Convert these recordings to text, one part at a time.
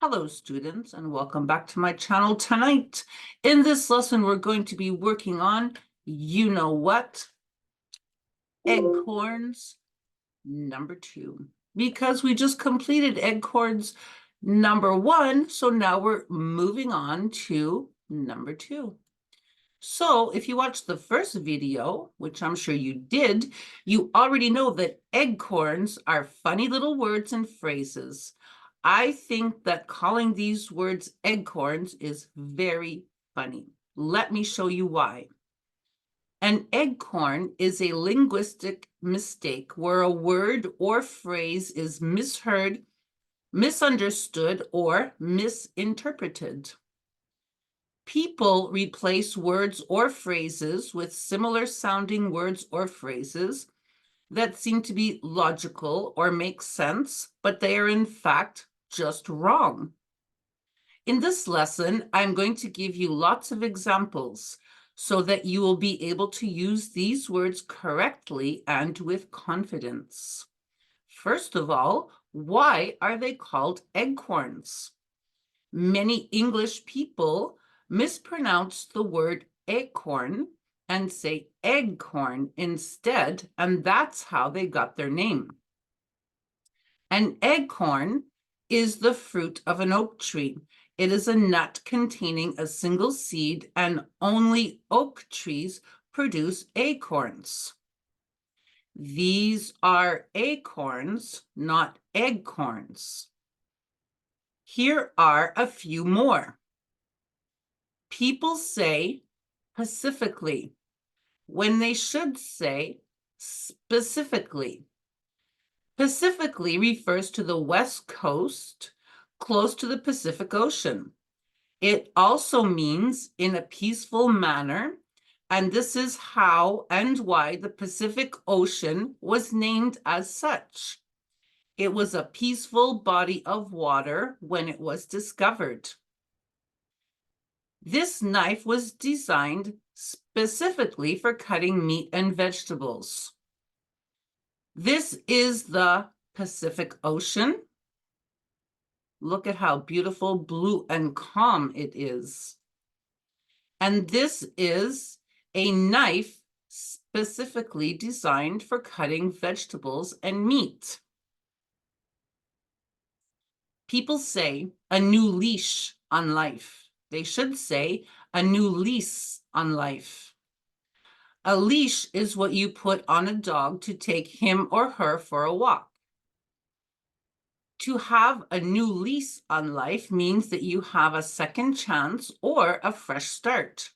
Hello, students, and welcome back to my channel tonight. In this lesson, we're going to be working on, you know what, Eggcorns number 2. Because we just completed Eggcorns number 1, so now we're moving on to number 2. So if you watched the first video, which I'm sure you did, you already know that eggcorns are funny little words and phrases. I think that calling these words eggcorns is very funny. Let me show you why. An eggcorn is a linguistic mistake where a word or phrase is misheard, misunderstood, or misinterpreted. People replace words or phrases with similar sounding words or phrases that seem to be logical or make sense, but they are in fact just wrong. In this lesson, I'm going to give you lots of examples so that you will be able to use these words correctly and with confidence. First of all, why are they called eggcorns? Many English people mispronounce the word acorn and say eggcorn instead, and that's how they got their name. An eggcorn is the fruit of an oak tree. It is a nut containing a single seed, and only oak trees produce acorns. These are acorns, not eggcorns. Here are a few more. People say pacifically when they should say specifically. Pacifically refers to the West Coast, close to the Pacific Ocean. It also means in a peaceful manner, and this is how and why the Pacific Ocean was named as such. It was a peaceful body of water when it was discovered. This knife was designed specifically for cutting meat and vegetables. This is the Pacific Ocean. Look at how beautiful, blue, and calm it is. And this is a knife specifically designed for cutting vegetables and meat. People say a new leash on life. They should say a new lease on life. A leash is what you put on a dog to take him or her for a walk. To have a new lease on life means that you have a second chance or a fresh start.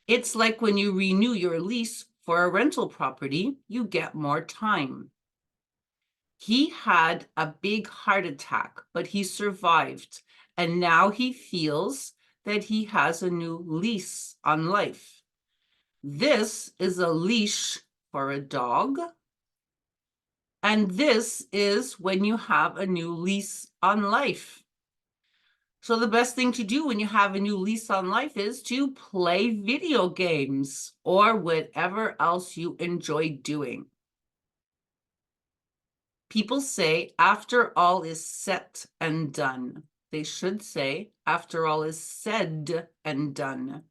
It's like when you renew your lease for a rental property, you get more time. He had a big heart attack, but he survived, and now he feels that he has a new lease on life. This is a leash for a dog. And this is when you have a new lease on life. So the best thing to do when you have a new lease on life is to play video games or whatever else you enjoy doing. People say, after all is set and done. They should say, after all is said and done.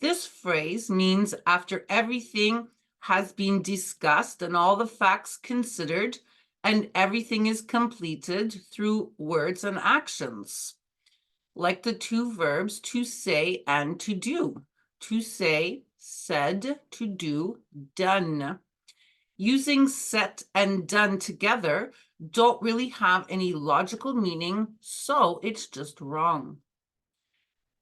This phrase means after everything has been discussed and all the facts considered, and everything is completed through words and actions, like the two verbs to say and to do. To say, said, to do, done. Using set and done together don't really have any logical meaning, so it's just wrong.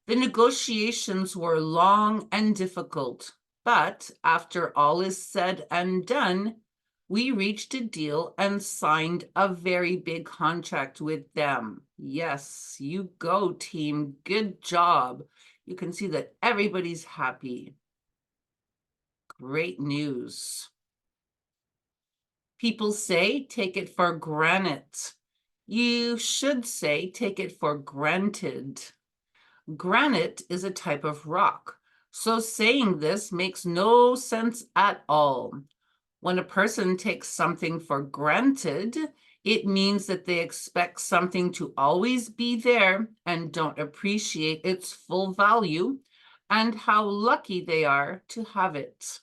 The negotiations were long and difficult, but after all is said and done, we reached a deal and signed a very big contract with them. Yes, you go, team. Good job. You can see that everybody's happy. Great news. People say, take it for granted. You should say, take it for granted. Granite is a type of rock, so saying this makes no sense at all. When a person takes something for granted, It means that they expect something to always be there and don't appreciate its full value and how lucky they are to have it.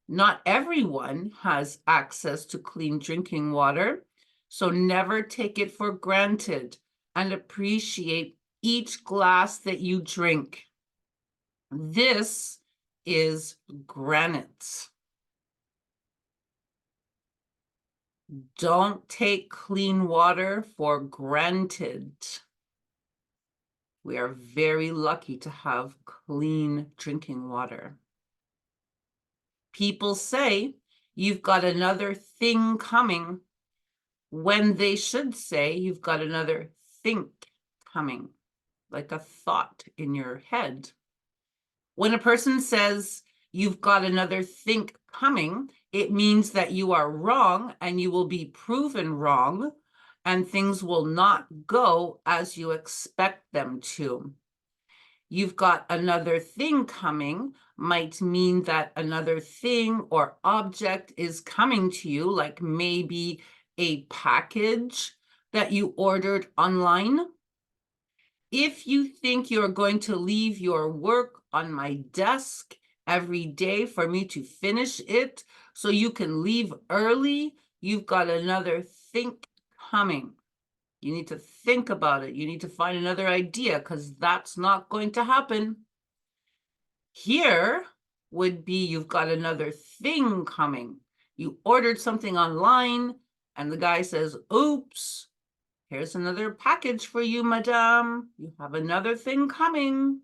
Not everyone has access to clean drinking water, so never take it for granted and appreciate each glass that you drink. This is granite. Don't take clean water for granted. We are very lucky to have clean drinking water. People say you've got another thing coming when they should say you've got another think coming, like a thought in your head. When a person says you've got another think coming, it means that you are wrong and you will be proven wrong and things will not go as you expect them to. You've got another thing coming might mean that another thing or object is coming to you, like maybe a package that you ordered online. If you think you're going to leave your work on my desk every day for me to finish it so you can leave early, you've got another think coming. You need to think about it. You need to find another idea because that's not going to happen. Here would be you've got another thing coming. You ordered something online and the guy says, oops, here's another package for you, madame. You have another thing coming.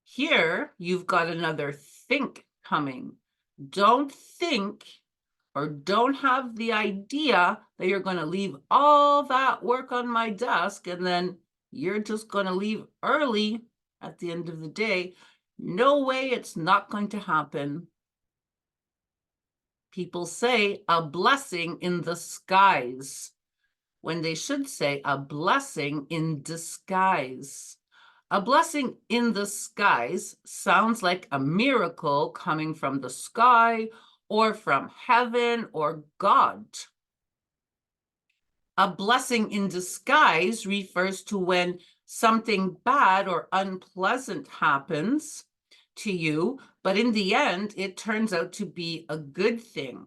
Here, you've got another think coming. Don't think or don't have the idea that you're going to leave all that work on my desk and then you're just going to leave early at the end of the day. No way, it's not going to happen. People say a blessing in the skies when they should say a blessing in disguise. A blessing in the skies sounds like a miracle coming from the sky or from heaven or God. A blessing in disguise refers to when something bad or unpleasant happens to you, but in the end, it turns out to be a good thing.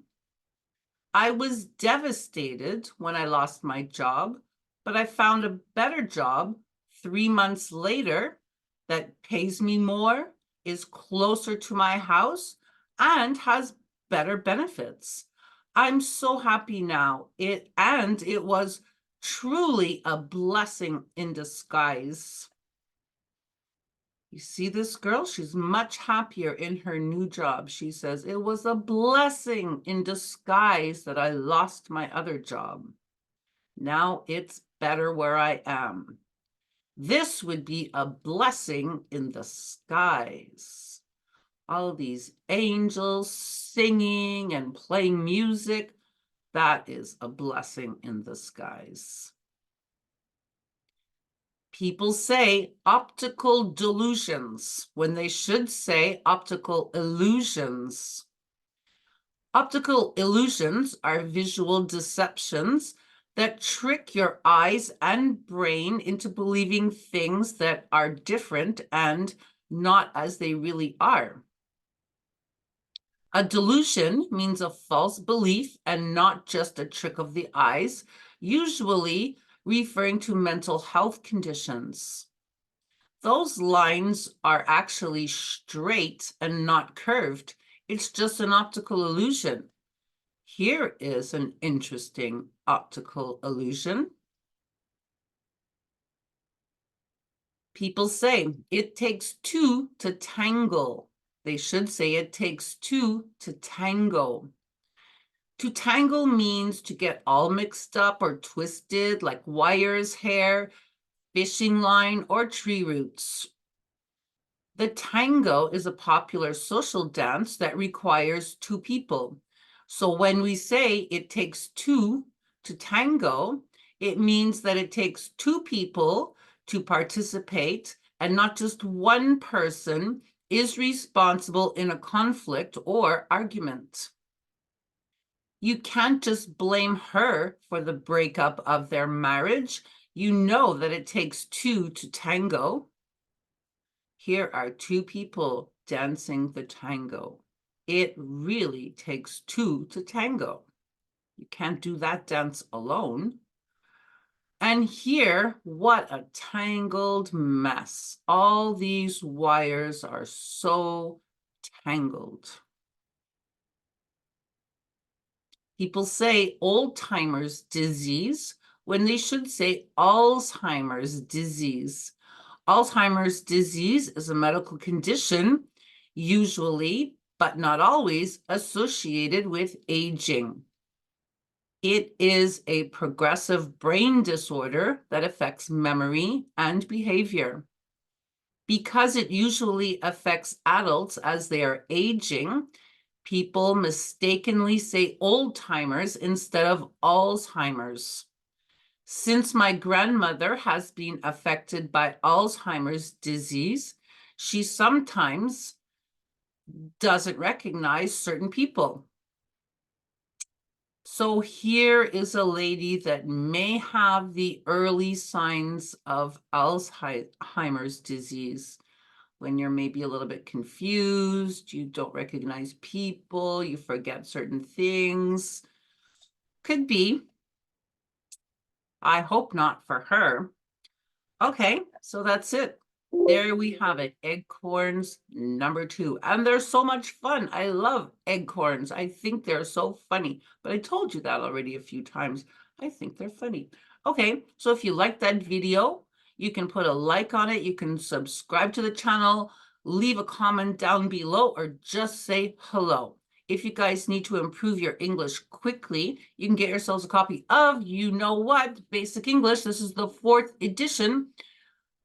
I was devastated when I lost my job, but I found a better job 3 months later that pays me more, is closer to my house, and has better benefits. I'm so happy now. It was truly a blessing in disguise. You see this girl? She's much happier in her new job. She says, it was a blessing in disguise that I lost my other job. Now it's better where I am. This would be a blessing in the skies. All these angels singing and playing music, that is a blessing in the skies. People say optical delusions when they should say optical illusions. Optical illusions are visual deceptions that trick your eyes and brain into believing things that are different and not as they really are. A delusion means a false belief and not just a trick of the eyes, usually referring to mental health conditions. Those lines are actually straight and not curved. It's just an optical illusion. Here is an interesting optical illusion. People say it takes two to tangle. They should say it takes two to tango. To tangle means to get all mixed up or twisted, like wires, hair, fishing line, or tree roots. The tango is a popular social dance that requires two people. So when we say it takes two to tango, it means that it takes two people to participate and not just one person is responsible in a conflict or argument. You can't just blame her for the breakup of their marriage. You know that it takes two to tango. Here are two people dancing the tango. It really takes two to tango. You can't do that dance alone. And here, what a tangled mess. All these wires are so tangled. People say old-timers disease when they should say Alzheimer's disease. Alzheimer's disease is a medical condition, usually, but not always, associated with aging. It is a progressive brain disorder that affects memory and behavior. Because it usually affects adults as they are aging, people mistakenly say old-timers instead of Alzheimer's. Since my grandmother has been affected by Alzheimer's disease, she sometimes doesn't recognize certain people. So here is a lady that may have the early signs of Alzheimer's disease. When you're maybe a little bit confused, you don't recognize people, you forget certain things. Could be. I hope not for her. Okay, so that's it. There we have it, Eggcorns number 2. And they're so much fun. I love Eggcorns. I think they're so funny. But I told you that already a few times. I think they're funny. Okay, so if you liked that video, you can put a like on it. You can subscribe to the channel, leave a comment down below, or just say hello. If you guys need to improve your English quickly, you can get yourselves a copy of You Know What? Basic English. This is the 4th edition,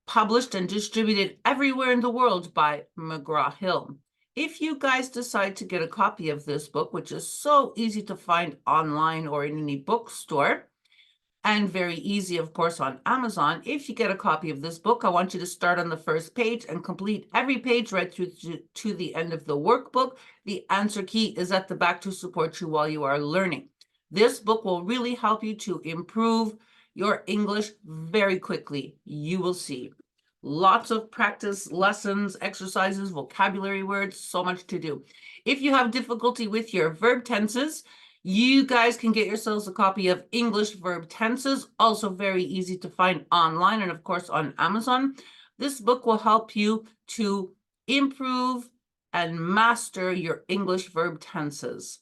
published and distributed everywhere in the world by McGraw-Hill. If you guys decide to get a copy of this book, which is so easy to find online or in any bookstore, and very easy, of course, on Amazon. If you get a copy of this book, I want you to start on the first page and complete every page right through to the end of the workbook. The answer key is at the back to support you while you are learning. This book will really help you to improve your English very quickly. You will see. Lots of practice lessons, exercises, vocabulary words, so much to do. If you have difficulty with your verb tenses, you guys can get yourselves a copy of English Verb Tenses, also very easy to find online and, of course, on Amazon. This book will help you to improve and master your English verb tenses.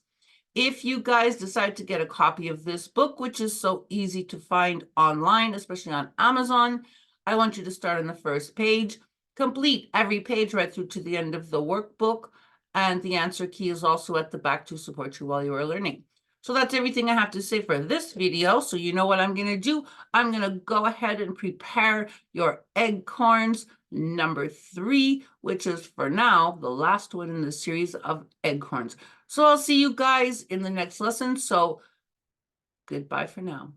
If you guys decide to get a copy of this book, which is so easy to find online, especially on Amazon, I want you to start on the first page, complete every page right through to the end of the workbook, and the answer key is also at the back to support you while you are learning. So that's everything I have to say for this video. So you know what I'm going to do? I'm going to go ahead and prepare your Eggcorns number 3, which is for now the last one in the series of Eggcorns. So I'll see you guys in the next lesson. So goodbye for now.